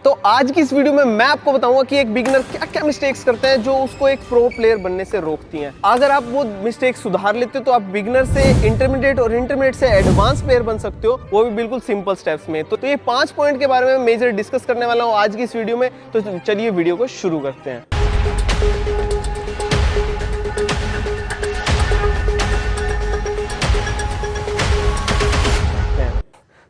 तो आज की इस वीडियो में मैं आपको बताऊंगा कि एक बिगिनर क्या क्या मिस्टेक्स करते हैं जो उसको एक प्रो प्लेयर बनने से रोकती हैं। अगर आप वो मिस्टेक सुधार लेते हो तो आप बिगिनर से इंटरमीडिएट और इंटरमीडिएट से एडवांस प्लेयर बन सकते हो, वो भी बिल्कुल सिंपल स्टेप्स में। तो ये 5 पॉइंट के बारे में मेजर डिस्कस करने वाला हूँ आज की इस वीडियो में। तो चलिए वीडियो को शुरू करते हैं।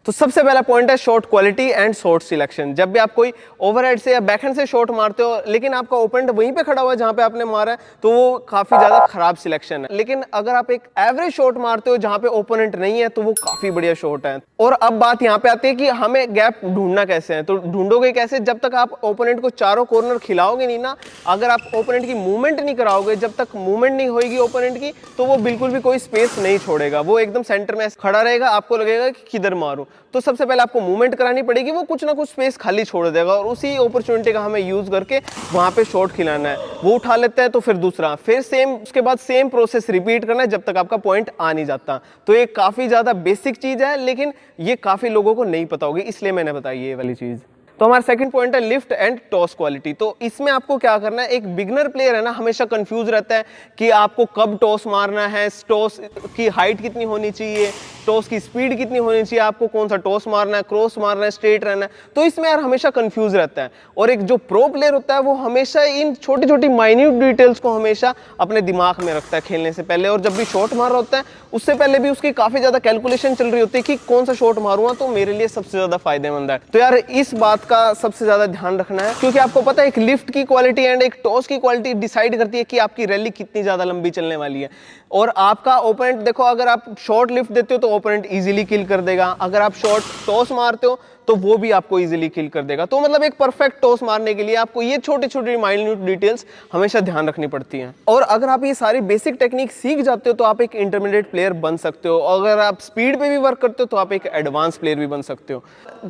तो सबसे पहला पॉइंट है shot quality and shot selection. जब भी आप कोई ओवरहेड से या बैकहैंड से शॉट मारते हो लेकिन आपका ओपोनेंट वहीं पे खड़ा हुआ है जहां पे आपने मारा है, तो वो काफी ज्यादा खराब सिलेक्शन है। लेकिन अगर आप एक एवरेज शॉट मारते हो जहां पे ओपोनेंट नहीं है तो वो काफी बढ़िया शॉट है। और अब बात यहाँ पे आती है कि हमें गैप ढूंढना कैसे है। तो ढूंढोगे कैसे? जब तक आप ओपोनेंट को चारों कॉर्नर खिलाओगे नहीं ना, अगर आप ओपोनेंट की मूवमेंट नहीं कराओगे, जब तक मूवमेंट नहीं होगी ओपोनेंट की, तो वो बिल्कुल भी कोई स्पेस नहीं छोड़ेगा। वो एकदम सेंटर में खड़ा रहेगा, आपको लगेगा कि किधर मारूं। तो सबसे पहले आपको मूवमेंट करानी पड़ेगी, वो कुछ ना कुछ स्पेस खाली छोड़ देगा और उसी अपॉर्चुनिटी का हमें यूज करके वहां पे शॉट खिलाना है। वो उठा लेता है तो फिर दूसरा, फिर सेम, उसके बाद सेम प्रोसेस रिपीट करना है जब तक आपका पॉइंट आ नहीं जाता। तो ये काफी ज्यादा बेसिक चीज है, लेकिन ये काफी लोगों को नहीं पता होगी, इसलिए मैंने बताई ये वाली चीज। तो हमारा सेकंड पॉइंट है लिफ्ट एंड टॉस क्वालिटी। तो इसमें आपको क्या करना है, एक बिगिनर प्लेयर है ना, हमेशा कंफ्यूज रहता है कि आपको कब टॉस मारना है, टॉस की हाइट कितनी होनी चाहिए, टॉस की स्पीड कितनी होनी चाहिए, आपको कौन सा टॉस मारना है, क्रॉस मारना है, स्ट्रेट रहना है। तो इसमें यार हमेशा कंफ्यूज रहता है। और एक जो प्रो प्लेयर होता है वो हमेशा इन छोटी छोटी माइन्यूट डिटेल्स को हमेशा अपने दिमाग में रखता है खेलने से पहले। और जब भी शॉट मार रहा होता है उससे पहले भी उसकी काफी ज्यादा कैलकुलेशन चल रही होती है कि कौन सा शॉट मारूंगा तो मेरे लिए सबसे ज्यादा फायदेमंद है। तो यार इस बात का सबसे ज्यादा ध्यान रखना है, क्योंकि आपको पता है एक लिफ्ट की क्वालिटी एंड एक टॉस की क्वालिटी डिसाइड करती है कि आपकी रैली कितनी ज्यादा लंबी चलने वाली है। और आपका ओपोनेंट देखो, अगर आप शॉर्ट लिफ्ट देते हो तो ओपोनेंट इजीली किल कर देगा, अगर आप शॉर्ट टॉस मारते हो तो वो भी आपको इजीली किल कर देगा। तो मतलब एक परफेक्ट टॉस मारने के लिए आपको ये छोटे छोटे माइन्यूट डिटेल्स हमेशा ध्यान रखनी पड़ती हैं। और अगर आप ये सारी बेसिक टेक्निक सीख जाते हो तो आप एक इंटरमीडिएट प्लेयर बन सकते हो। अगर आप स्पीड पे भी वर्क करते हो तो आप एक एडवांस प्लेयर भी बन सकते हो।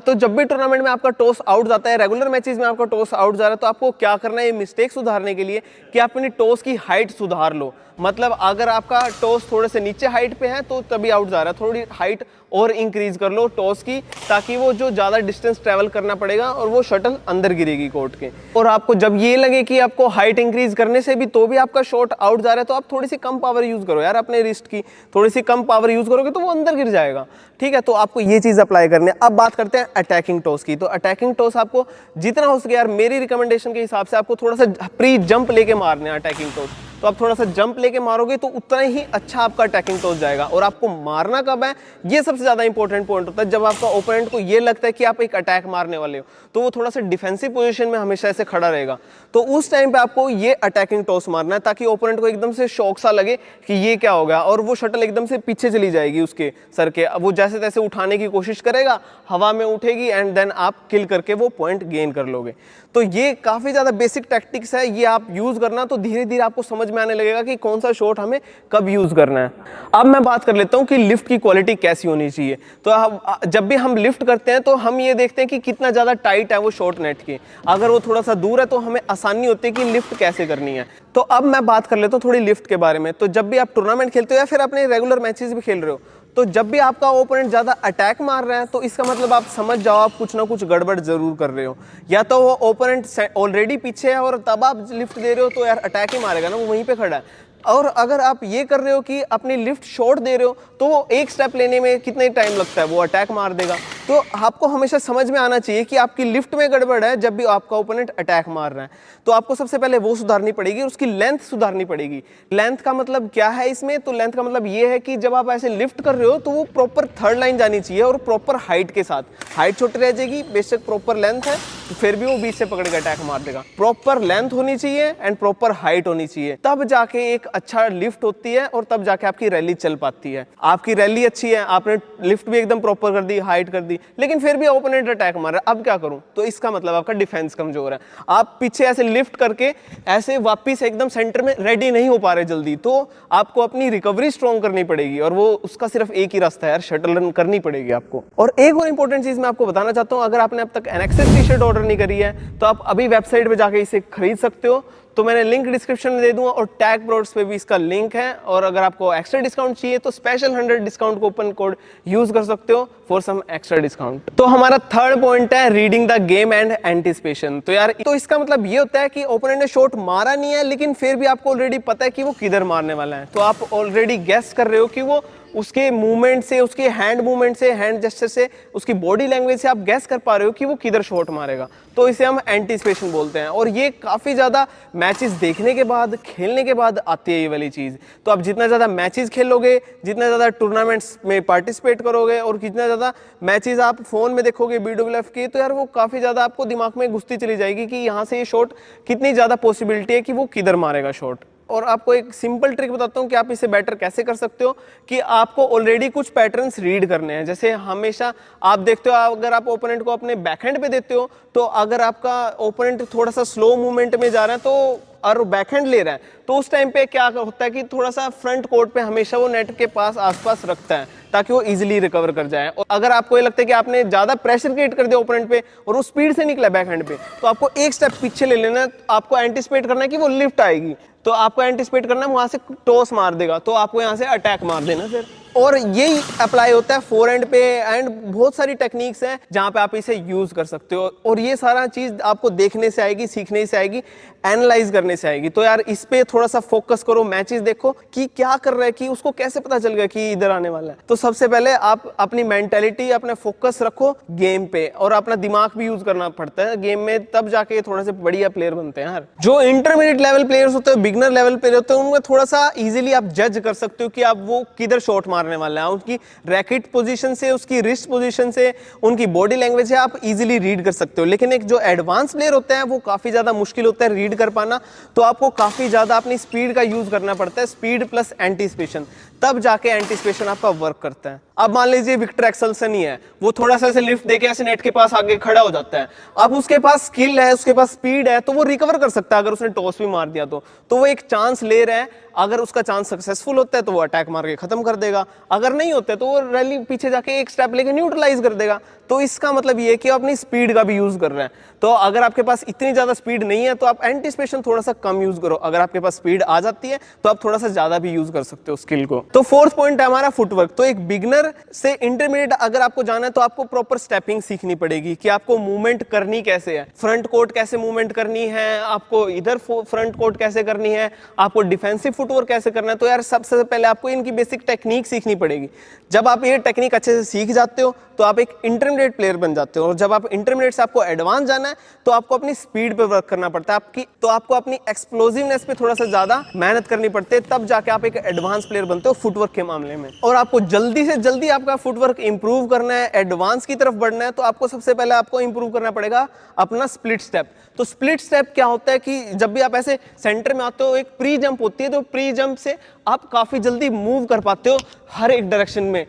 तो जब भी टूर्नामेंट में आपका टॉस आउट जाता है, रेगुलर मैचेस में आपका टॉस आउट जा रहा है, तो आपको क्या करना है ये मिस्टेक सुधारने के लिए कि आप अपनी टॉस की हाइट सुधार लो। मतलब अगर आपका टॉस थोड़े से नीचे हाइट पे है तो तभी आउट जा रहा है, थोड़ी हाइट और इंक्रीज कर लो टॉस की, ताकि वो जो ज्यादा डिस्टेंस ट्रेवल करना पड़ेगा और वो शटल अंदर गिरेगी कोर्ट के। और आपको जब ये लगे कि आपको हाइट इंक्रीज करने से भी तो भी आपका शॉट आउट जा रहा है, तो आप थोड़ी सी कम पावर यूज करो यार, अपने रिस्ट की थोड़ी सी कम पावर यूज करोगे तो वो अंदर गिर जाएगा। ठीक है, तो आपको ये चीज अप्लाई करनी है। अब बात करते हैं अटैकिंग टॉस की। तो अटैकिंग टॉस आपको जितना हो सके यार, मेरी रिकमेंडेशन के हिसाब से आपको थोड़ा सा प्री जंप लेके मारने हैं अटैकिंग टॉस। तो आप थोड़ा सा जंप लेके मारोगे तो उतना ही अच्छा आपका अटैकिंग टॉस जाएगा। और आपको मारना कब है, ये सबसे ज्यादा इंपॉर्टेंट पॉइंट होता है। जब आपका ओपोनेंट को ये लगता है कि आप एक अटैक मारने वाले हो तो वो थोड़ा सा डिफेंसिव पोजीशन में हमेशा ऐसे खड़ा रहेगा, तो उस टाइम पे आपको ये अटैकिंग टॉस मारना है, ताकि ओपोनेंट को एकदम से शॉक सा लगे कि ये क्या हो गया, और वो शटल एकदम से पीछे चली जाएगी उसके सर के। अब वो जैसे तैसे उठाने की कोशिश करेगा, हवा में उठेगी एंड देन आप किल करके वो पॉइंट गेन कर लोगे। तो ये काफी ज्यादा बेसिक टैक्टिक्स है, ये आप यूज करना तो धीरे धीरे आपको समझ में आने लगेगा कि कौन सा शॉट हमें कब यूज करना है। अब मैं बात कर लेता हूं कि लिफ्ट की क्वालिटी कैसी होनी चाहिए। तो जब भी हम लिफ्ट करते हैं तो हम ये देखते हैं कि कितना ज्यादा टाइट है वो शॉट नेट की। अगर वो थोड़ा सा दूर है तो हमें आसानी होती है कि लिफ्ट कैसे करनी है। तो अब मैं बात कर लेता हूँ थोड़ी लिफ्ट के बारे में। तो जब भी आप टूर्नामेंट खेलते हो या फिर अपने रेगुलर मैचेस भी खेल रहे हो, तो जब भी आपका ओपोनेंट ज्यादा अटैक मार रहा है तो इसका मतलब आप समझ जाओ आप कुछ ना कुछ गड़बड़ जरूर कर रहे हो। या तो वो ओपोनेंट ऑलरेडी पीछे है और तब आप लिफ्ट दे रहे हो तो यार अटैक ही मारेगा ना, वो वहीं पे खड़ा है। और अगर आप ये कर रहे हो कि अपनी लिफ्ट शॉर्ट दे रहे हो तो वो एक स्टेप लेने में कितने टाइम लगता है, वो अटैक मार देगा। तो आपको हमेशा समझ में आना चाहिए कि आपकी लिफ्ट में गड़बड़ है जब भी आपका ओपोनेंट अटैक मार रहा है। तो आपको सबसे पहले वो सुधारनी पड़ेगी, उसकी लेंथ सुधारनी पड़ेगी। लेंथ का मतलब क्या है इसमें? तो लेंथ का मतलब ये है कि जब आप ऐसे लिफ्ट कर रहे हो तो वो प्रॉपर थर्ड लाइन जानी चाहिए और प्रॉपर हाइट के साथ। हाइट छोटी रह जाएगी, बेशक प्रॉपर लेंथ है तो फिर भी वो बीच से पकड़ के अटैक मार देगा। प्रॉपर लेंथ होनी चाहिए एंड प्रॉपर हाइट होनी चाहिए, तब जाके एक अच्छा लिफ्ट होती है और तब जाके आपकी रैली चल पाती है। आपकी रैली अच्छी है, आपने लिफ्ट भी एकदम प्रॉपर कर दी, हाइट कर दी, लेकिन फिर भी ओपोनेंट अटैक मार रहा है, अब क्या करूं? तो इसका मतलब आपका डिफेंस कमजोर है। आप पीछे ऐसे लिफ्ट करके ऐसे वापस एकदम सेंटर में रेडी नहीं हो पा रहे जल्दी, तो आपको अपनी रिकवरी स्ट्रॉन्ग करनी पड़ेगी और वो उसका सिर्फ एक ही रास्ता है यार, शटल रन करनी पड़ेगी आपको। और एक और इंपॉर्टेंट चीज मैं आपको बताना चाहता हूं, अगर आपने अब तक एनएक्सएस टी शर्ट ऑर्डर नहीं करी है तो आप अभी वेबसाइट पे जाके इसे खरीद सकते हो। तो मैंने लिंक डिस्क्रिप्शन में दे दूंगा और टैग प्रोड्स पे भी इसका लिंक है। और अगर आपको एक्स्ट्रा डिस्काउंट चाहिए तो special 100 discount coupon code use कर सकते हो फॉर सम एक्स्ट्रा डिस्काउंट। तो हमारा थर्ड पॉइंट है reading the game and anticipation. तो यार तो इसका मतलब ये होता है कि ओपोनेंट ने शॉट मारा नहीं है लेकिन फिर भी आपको ऑलरेडी पता है कि वो किधर मारने वाला है। तो आप ऑलरेडी गेस कर रहे हो कि वो उसके मूवमेंट से, उसके हैंड मूवमेंट से, हैंड जेस्चर से, उसकी बॉडी लैंग्वेज से आप गैस कर पा रहे हो कि वो किधर शॉट मारेगा। तो इसे हम एंटिसिपेशन बोलते हैं और ये काफ़ी ज़्यादा मैचेस देखने के बाद, खेलने के बाद आती है ये वाली चीज़। तो आप जितना ज़्यादा मैचेस खेलोगे, जितना ज़्यादा टूर्नामेंट्स में पार्टिसिपेट करोगे और जितना ज़्यादा मैचेस आप फ़ोन में देखोगे BWF की, तो यार वो काफ़ी ज़्यादा आपको दिमाग में घुसती चली जाएगी कि यहाँ से ये शॉट कितनी ज़्यादा पॉसिबिलिटी है कि वो किधर मारेगा शॉट। और आपको एक सिंपल ट्रिक बताता हूँ कि आप इसे बेटर कैसे कर सकते हो कि आपको ऑलरेडी कुछ पैटर्न्स रीड करने हैं। जैसे हमेशा आप देखते हो, अगर आप ओपोनेंट को अपने बैकहैंड पे देते हो तो अगर आपका ओपोनेंट थोड़ा सा स्लो मूवमेंट में जा रहा है तो और बैकहैंड ले रहा है तो उस टाइम पे क्या होता है कि थोड़ा सा फ्रंट कोर्ट पे हमेशा वो नेट के पास आसपास रखता है ताकि वो इजीली रिकवर कर जाए। और अगर आपको ये लगता है कि आपने ज्यादा प्रेशर क्रिएट कर दिया ओपोनेंट पे और वो स्पीड से निकला बैकहैंड पे, तो आपको एक स्टेप पीछे ले लेना है। आपको एंटिसिपेट करना है कि वो लिफ्ट आएगी, तो आपको एंटिसिपेट करना है वहां से टॉस मार देगा, तो आपको यहाँ से अटैक मार देना फिर। और यही अप्लाई होता है फोरहैंड पे एंड बहुत सारी टेक्निक्स हैं जहां पे आप इसे यूज कर सकते हो। और ये सारा चीज आपको देखने से आएगी, सीखने से आएगी, एनालाइज करने से आएगी। तो यार इस पे थोड़ा सा फोकस करो, मैचेस देखो कि क्या कर रहा है, कि उसको कैसे पता चल गया कि इधर आने वाला है। तो सबसे पहले आप अपनी मेंटेलिटी, अपने फोकस रखो गेम पे और अपना दिमाग भी यूज करना पड़ता है गेम में, तब जाके थोड़ा से बढ़िया प्लेयर बनते हैं। यार जो इंटरमीडिएट लेवल प्लेयर्स होते हैं, बिगनर लेवल प्लेयर होते हैं, उनमें थोड़ा सा इजीली आप जज कर सकते हो कि आप वो किधर शॉट मारने वाला है। उनकी रैकेट पोजीशन से, उसकी रिस्ट पोजीशन से, उनकी बॉडी लैंग्वेज से आप इजीली रीड कर सकते हो। लेकिन एक जो एडवांस प्लेयर होता है वो काफी ज्यादा मुश्किल होता है रीड कर पाना, तो आपको काफी ज्यादा अपनी स्पीड का यूज करना पड़ता है, स्पीड प्लस एंटिसिपेशन, तब जाके एंटिसिपेशन आपका वर्क करता है। अब मान लीजिए विक्टर एक्सेल्सन ही है, वो थोड़ा सा ऐसे लिफ्ट देके ऐसे नेट के पास आगे खड़ा हो जाता है। अब उसके पास स्किल है, उसके पास स्पीड है, तो वो रिकवर कर सकता है अगर उसने टॉस भी मार दिया तो वो एक चांस ले रहा है। अगर उसका चांस सक्सेसफुल होता है तो वो अटैक मार के खत्म कर देगा, अगर नहीं होता है तो वो रैली पीछे जाके एक स्टेप लेके न्यूट्रलाइज कर देगा। तो इसका मतलब ये है कि अपनी स्पीड का भी यूज कर रहे हैं। तो अगर आपके पास इतनी ज्यादा स्पीड नहीं है तो आप एंटिसिपेशन थोड़ा सा कम यूज करो। अगर आपके पास स्पीड आ जाती है तो आप थोड़ा सा ज्यादा भी यूज कर सकते हो स्किल को। तो फोर्थ पॉइंट है हमारा फुटवर्क। तो एक बिगनर से इंटरमीडिएट अगर आपको जाना है तो आपको प्रॉपर स्टेपिंग सीखनी पड़ेगी कि आपको मूवमेंट करनी कैसे है, फ्रंट कोर्ट कैसे मूवमेंट करनी है, आपको इधर फ्रंट कोर्ट कैसे करनी है, आपको डिफेंसिव फुटवर्क कैसे करना है। तो यार सबसे पहले आपको इनकी बेसिक टेक्निक सीखनी पड़ेगी। जब आप ये टेक्निक अच्छे से सीख जाते हो तो आप एक इंटरमीडिएट प्लेयर बन जाते हो। और जब आप इंटरमीडिएट से आपको एडवांस जाना है तो आपको अपनी स्पीड पे वर्क करना पड़ता है, आपको अपनी एक्सप्लोसिवनेस पे थोड़ा सा ज्यादा मेहनत करनी पड़ती है, तब जाके आप एक एडवांस प्लेयर बनते हो फुटवर्क के मामले में। और आपको जल्दी से जल्दी आपका फुटवर्क इंप्रूव करना है, एडवांस की तरफ बढ़ना है, तो आपको सबसे पहले आपको इंप्रूव करना पड़ेगा अपना स्प्लिट स्टेप। तो स्प्लिट स्टेप क्या होता है कि जब भी आप ऐसे सेंटर में आते हो, एक प्री जंप होती है, तो प्री जंप से आप काफी जल्दी मूव कर पाते हो हर एक डायरेक्शन में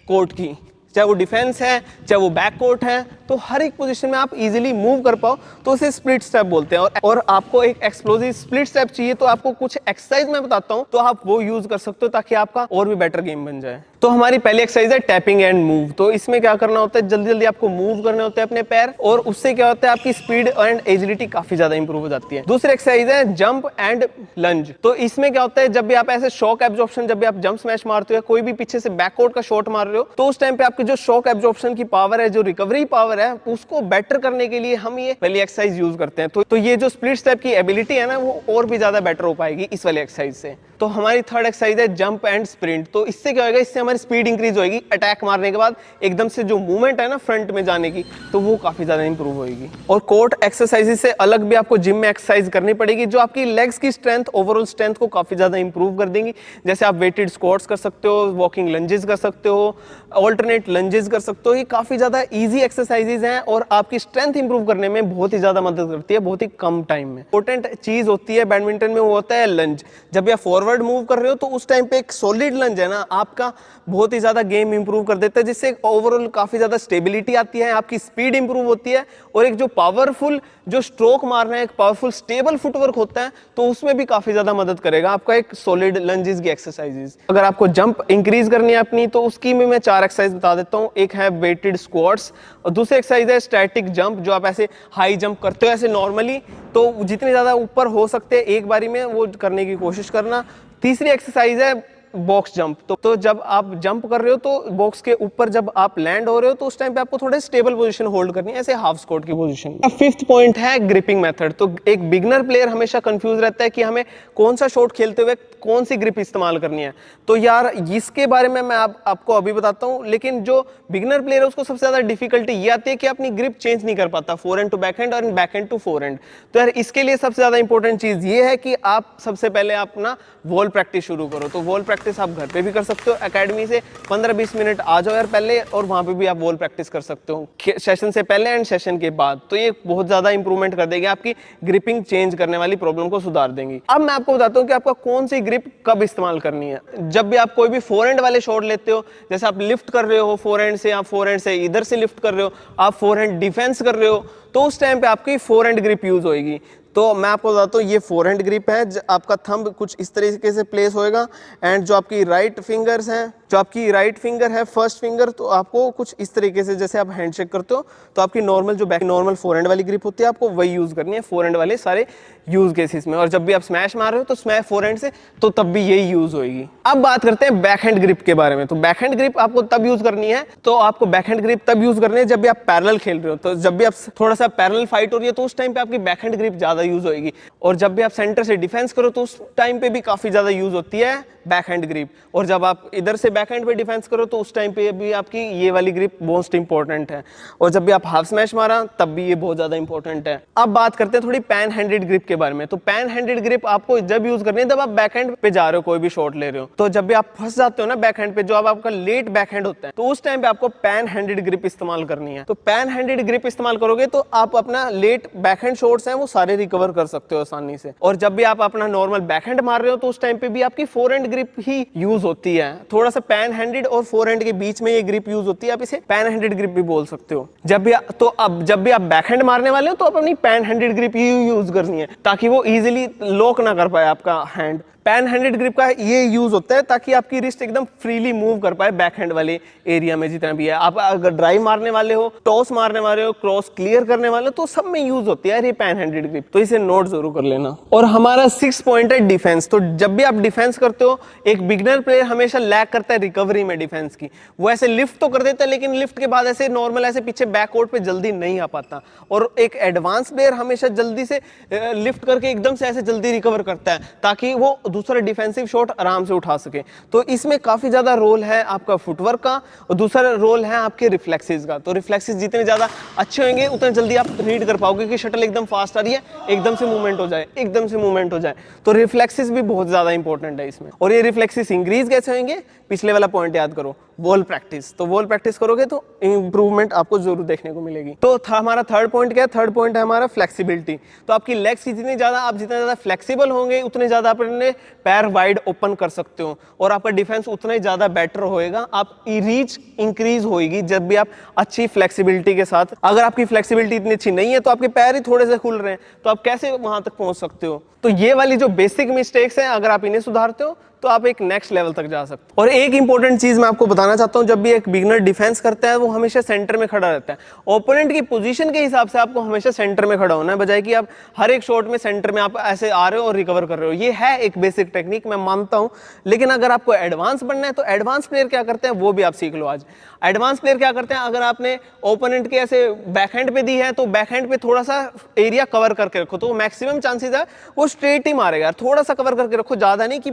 कोर्ट की, चाहे वो डिफेंस है चाहे वो बैक कोर्ट है, तो हर एक पोजीशन में आप इजीली मूव कर पाओ, तो उसे स्प्लिट स्टेप बोलते हैं। और आपको एक एक्सप्लोसिव स्प्लिट स्टेप चाहिए तो आपको कुछ एक्सरसाइज मैं बताता हूं, तो आप वो यूज कर सकते हो ताकि आपका और भी बेटर गेम बन जाए। तो हमारी पहली एक्सरसाइज है टैपिंग एंड मूव। तो इसमें क्या करना होता है, जल्दी जल्दी आपको मूव करने होते हैं अपने पैर, और उससे क्या होता है आपकी स्पीड एंड एजिलिटी काफी ज्यादा इंप्रूव हो जाती है। दूसरी एक्सरसाइज है जंप एंड लंज। तो इसमें क्या होता है, जब भी आप ऐसे शॉक एब्जॉर्प्शन, जब भी आप जंप स्मैश मारते हो, कोई भी पीछे से बैककोर्ट का शॉट मार रहे हो, तो उस टाइम पे आपकी जो शॉक एब्जॉर्प्शन की पावर है, जो रिकवरी पावर है, उसको बेटर करने के लिए हम ये वाली एक्सरसाइज यूज करते हैं। तो ये जो स्प्लिट स्टेप की एबिलिटी है ना, वो और भी ज्यादा बेटर हो पाएगी इस वाली एक्सरसाइज से। तो हमारी थर्ड एक्सरसाइज है जंप एंड स्प्रिंट। तो इससे क्या होगा, इससे हमारी स्पीड इंक्रीज होगी। अटैक मारने के बाद एकदम से जो मूवमेंट है ना फ्रंट में जाने की, तो वो काफी ज्यादा इंप्रूव होगी। और कोर्ट एक्सरसाइज से अलग भी आपको जिम में एक्सरसाइज करनी पड़ेगी, जो आपकी लेग्स की स्ट्रेंथ, ओवरऑल स्ट्रेंथ को काफी ज्यादा इंप्रूव कर देंगी। जैसे आप वेटेड स्क्वाट्स कर सकते हो, वॉकिंग लंजेस कर सकते हो, ऑल्टरनेट लंजेस कर सकते हो। ये काफी ज्यादा इजी एक्सरसाइजेज हैं और आपकी स्ट्रेंथ इंप्रूव करने में बहुत ही ज्यादा मदद करती है, बहुत ही कम टाइम में। इंपॉर्टेंट चीज होती है बैडमिंटन में, वो होता है लंज। जब भी आप फॉरवर्ड फॉरवर्ड मूव कर रहे हो तो उस टाइम पे एक सॉलिड लंज है ना आपका बहुत ही ज्यादा गेम इंप्रूव कर देता है, जिससे ओवरऑल काफी ज्यादा स्टेबिलिटी आती है, आपकी स्पीड इंप्रूव होती है और एक जो पावरफुल जो स्ट्रोक मारना है, एक पावरफुल स्टेबल फुटवर्क होता है, तो उसमें भी काफी ज्यादा मदद करेगा आपका एक सॉलिड लंजेस की एक्सरसाइजेस। अगर आपको जंप इंक्रीज करनी है अपनी तो उसकी भी मैं 4 एक्सरसाइज बता देता हूँ। एक है वेटेड स्क्वाट्स और दूसरी एक्सरसाइज है स्टैटिक जंप, जो आप ऐसे हाई जंप करते हो ऐसे नॉर्मली, तो जितने ज्यादा ऊपर हो सकते हैं एक बारी में वो करने की कोशिश करना। तीसरी एक्सरसाइज है बॉक्स जंप। तो जब आप जंप कर रहे हो तो बॉक्स के ऊपर जब आप लैंड हो रहे हो तो उस टाइम पे आपको थोड़े स्टेबल पोजीशन होल्ड करनी है, ऐसे हाफ स्क्वाट की पोजीशन। अब फिफ्थ पॉइंट है ग्रिपिंग मेथड। तो एक बिगनर प्लेयर हमेशा कंफ्यूज रहता है कि हमें कौन सा शॉट खेलते हुए कौन सी ग्रिप इस्तेमाल करनी है। तो यार इसके बारे में मैं आपको अभी बताता हूँ, लेकिन जो बिगनर प्लेयर है उसको सबसे ज्यादा डिफिकल्टी ये आती है कि अपनी ग्रिप चेंज नहीं कर पाता फोरहैंड टू बैकहैंड और बैकहैंड टू फोरहैंड। तो यार इसके लिए सबसे ज्यादा इंपॉर्टेंट चीज ये है कि आप सबसे पहले अपना वॉल प्रैक्टिस शुरू करो। तो वॉल प्रैक्टिस आप घर पे भी कर सकते हो, एकेडमी से 15-20 मिनट आ जाओ यार पहले, और वहां पे भी आप वॉल प्रैक्टिस कर सकते हो सेशन से पहले एंड सेशन के बाद। तो ये बहुत ज्यादा इंप्रूवमेंट कर देगी, आपकी ग्रिपिंग चेंज करने वाली प्रॉब्लम को सुधार देंगी। अब मैं आपको बताता हूँ कि आपका कौन सी ग्रिप कब इस्तेमाल करनी है। जब भी आप कोई भी फोरहैंड वाले शॉट लेते हो, जैसे आप लिफ्ट कर रहे हो फोरहैंड से, आप फोरहैंड से इधर से लिफ्ट कर रहे हो, आप फोरहैंड डिफेंस कर रहे हो, तो उस टाइम पे आपकी फोरहैंड ग्रिप यूज होगी। तो मैं आपको बताता हूँ ये फोरहैंड ग्रिप है, आपका थंब कुछ इस तरीके से प्लेस होएगा एंड जो आपकी राइट फिंगर्स हैं, जो आपकी राइट फिंगर है फर्स्ट फिंगर, तो आपको कुछ इस तरीके से जैसे आप हैंडशेक करते हो तो आपकी नॉर्मल जो बैक नॉर्मल फोरहैंड वाली ग्रिप होती है आपको वही यूज करनी है फोरहैंड वाले सारे यूज केसेस में। और जब भी आप स्मैश मार रहे हो तो स्मैश फोरहैंड से, तो तब भी यही यूज होगी। अब बात करते हैं बैकहैंड ग्रिप के बारे में। तो बैकहैंड ग्रिप आपको तब यूज करनी है, तो आपको बैकहैंड ग्रिप तब यूज करनी है जब भी आप पैरेलल खेल रहे हो। तो जब भी आप थोड़ा सा पैरेलल फाइट हो रही है तो उस टाइम पे आपकी बैकहैंड ग्रिप ज्यादा यूज होगी। और जब भी आप सेंटर से डिफेंस करो तो उस टाइम पे भी काफी ज्यादा यूज होती है बैकहैंड ग्रिप। और जब आप इधर से बैकहैंड पे डिफेंस करो तो उस टाइम पे भी आपकी ये वाली ग्रिप मोस्ट इंपॉर्टेंट है। और जब भी आप हाफ स्मैश मारा तब भी ये बहुत ज्यादा इंपॉर्टेंट है। अब बात करते हैं थोड़ी पैन हैंडेड ग्रिप के बारे में। तो पैन हैंडेड ग्रिप आपको जब यूज करनी है जब आप बैकहैंड पे जा रहे हो, कोई भी शॉट ले रहे हो। तो जब भी आप फंस जाते हो ना बैकहैंड पे, जो अब आपका लेट बैकहैंड होता है, तो उस टाइम पे आपको पैन हैंडेड ग्रिप इस्तेमाल करनी है। तो पैन हैंडेड ग्रिप इस्तेमाल करोगे तो आप अपना लेट बैकहैंड शॉट्स हैं वो सारे रिकवर कर सकते हो आसानी से। और जब भी आप अपना नॉर्मल बैकहैंड मार रहे हो तो उस टाइम पे भी आपकी फोरहैंड ग्रिप ही यूज होती है। थोड़ा सा पैन हैंडेड और फोरहैंड के बीच में ये ग्रिप यूज होती है, आप इसे पैन हैंडेड ग्रिप भी बोल सकते हो। जब भी आप बैकहैंड मारने वाले हो तो आप अपनी पैन हैंडेड ग्रिप ही यूज करनी है, ताकि वो इजीली लॉक ना कर पाए आपका हैंड। पैन हैंडेड ग्रिप का ये यूज होता है ताकि आपकी रिस्ट एकदम फ्रीली मूव कर पाए बैकहैंड वाले एरिया में जितना भी है। आप अगर ड्राइव मारने वाले हो, टॉस मारने वाले हो, क्रॉस क्लियर करने वाले हो, तो सब में यूज होती है ये पैन हैंडेड ग्रिप। तो इसे नोट जरूर कर लेना। और हमारा 6 पॉइंट है डिफेंस। तो जब भी आप डिफेंस करते हो, एक बिगनर प्लेयर हमेशा लैग करता है रिकवरी में डिफेंस की। वो ऐसे लिफ्ट तो कर देता है लेकिन लिफ्ट के बाद ऐसे नॉर्मल ऐसे पीछे बैकवर्ड पे जल्दी नहीं आ पाता। और एक एडवांस प्लेयर हमेशा जल्दी से लिफ्ट करके एकदम से ऐसे जल्दी रिकवर करता है ताकि वो दूसरा डिफेंसिव शॉट आराम से उठा सके। तो इसमें काफी ज्यादा रोल है आपका फुटवर्क का, और दूसरा रोल है आपके रिफ्लेक्सेस का। तो रिफ्लेक्सेस जितने ज्यादा अच्छे होंगे उतने जल्दी आप रीड कर पाओगे कि शटल एकदम फास्ट आ रही है, एकदम से मूवमेंट हो जाए, एकदम से मूवमेंट हो जाए। तो रिफ्लेक्सेस भी बहुत ज्यादा इंपॉर्टेंट है इसमें। और ये रिफ्लेक्सेस इंक्रीज कैसे होंगे, पिछले वाला पॉइंट याद करो, वॉल प्रैक्टिस। तो वॉल प्रैक्टिस करोगे तो इंप्रूवमेंट आपको जरूर देखने को मिलेगी। तो हमारा थर्ड पॉइंट क्या है, थर्ड पॉइंट है हमारा फ्लेक्सिबिलिटी। तो आपकी लेग्स जितनी ज्यादा आप जितना ज्यादा फ्लेक्सिबल होंगे उतने ज्यादा अपने पैर वाइड ओपन कर सकते हो और आपका डिफेंस उतना ही ज्यादा बेटर होएगा। आप रीच इंक्रीज होएगी जब भी आप अच्छी फ्लेक्सिबिलिटी के साथ। अगर आपकी फ्लेक्सिबिलिटी इतनी अच्छी नहीं है तो आपके पैर ही थोड़े से खुल रहे हैं, तो आप कैसे वहां तक पहुंच सकते हो। तो ये वाली जो बेसिक मिस्टेक्स हैं, अगर आप इन्हें सुधारते हो तो आप एक नेक्स्ट लेवल तक जा सकते हो। और एक इंपॉर्टेंट चीज मैं आपको बताना चाहता हूं, जब भी एक बिगनर डिफेंस करता है वो हमेशा सेंटर में खड़ा रहता है। ओपोनेंट की पोजीशन के हिसाब से आपको हमेशा सेंटर में खड़ा होना है, बजाय कि आप हर एक शॉट में सेंटर में आप ऐसे आ रहे हो और रिकवर कर रहे हो। ये है एक बेसिक टेक्निक, मैं मानता हूं, लेकिन अगर आपको एडवांस बनना है तो एडवांस प्लेयर क्या करते हैं वो भी आप सीख लो आज। एडवांस प्लेयर क्या करते हैं, अगर आपने ओपोनेंट के ऐसे बैकहैंड पे दी है तो बैकहैंड पे थोड़ा सा एरिया कवर करके रखो, तो मैक्सिमम चांसेस है वो स्ट्रेट ही मारेगा। थोड़ा सा कवर करके रखो, ज्यादा नहीं कि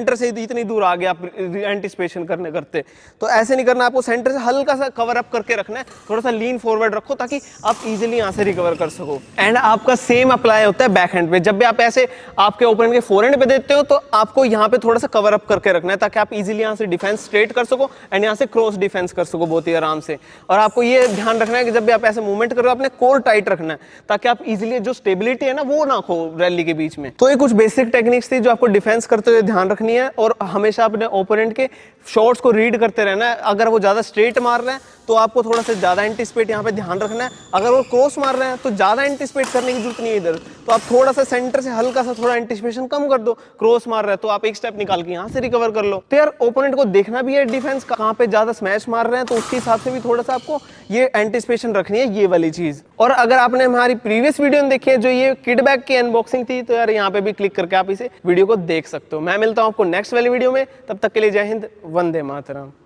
सेंटर से इतनी दूर आ गया आप एंटिसिपेशन करते, तो ऐसे नहीं करना, आपको सेंटर से हल्का सा कवर अप करके रखना है, थोड़ा सा लीन फॉरवर्ड रखो ताकि आप इजीली यहाँ से रिकवर कर सको। एंड आपका सेम अप्लाई होता है बैक हैंड पे, जब भी आप ऐसे आपके ओपोनेंट के फोरहैंड पे देते हो तो आपको यहाँ पे थोड़ा सा कवर अप करके रखना है ताकि आप इजीली यहाँ से डिफेंस स्ट्रेट कर सको एंड यहाँ से क्रॉस डिफेंस कर सको बहुत ही आराम से। और आपको ये ध्यान रखना है कि जब भी आप ऐसे मूवमेंट कर रहे हो अपने कोर टाइट रखना है ताकि आप इजीली जो स्टेबिलिटी है ना वो ना खो रैली के बीच में। तो ये कुछ बेसिक टेक्निक्स थी जो आपको डिफेंस करते हुए ध्यान रखनी है, और हमेशा अपने ओपोनेंट के शॉट्स को रीड करते रहना है। अगर वो ज्यादा स्ट्रेट मार रहे हैं तो आपको थोड़ा सा ज्यादा एंटिसिपेट यहाँ पे ध्यान रखना है, अगर वो क्रॉस मार रहे हैं तो ज्यादा एंटिसिपेट करने की जरूरत नहीं है इधर, तो आप थोड़ा सा सेंटर से हल्का सा थोड़ा एंटिसिपेशन कम कर दो। क्रॉस मार रहा है तो आप एक स्टेप निकाल के यहाँ से रिकवर कर लो। तो यार ओपोनेंट को देखना भी है डिफेंस कहाँ पे ज्यादा स्मैश मार रहे हैं, तो उसके हिसाब से भी थोड़ा सा आपको ये एंटिसिपेशन रखनी है, ये वाली चीज। और अगर आपने हमारी प्रीवियस वीडियो में देखी है जो ये किड बैग की अनबॉक्सिंग थी, तो यार यहाँ पे भी क्लिक करके आप इसे वीडियो को देख सकते हो। मैं मिलता हूँ आपको नेक्स्ट वाली वीडियो में, तब तक के लिए जय हिंद, वंदे मातरम।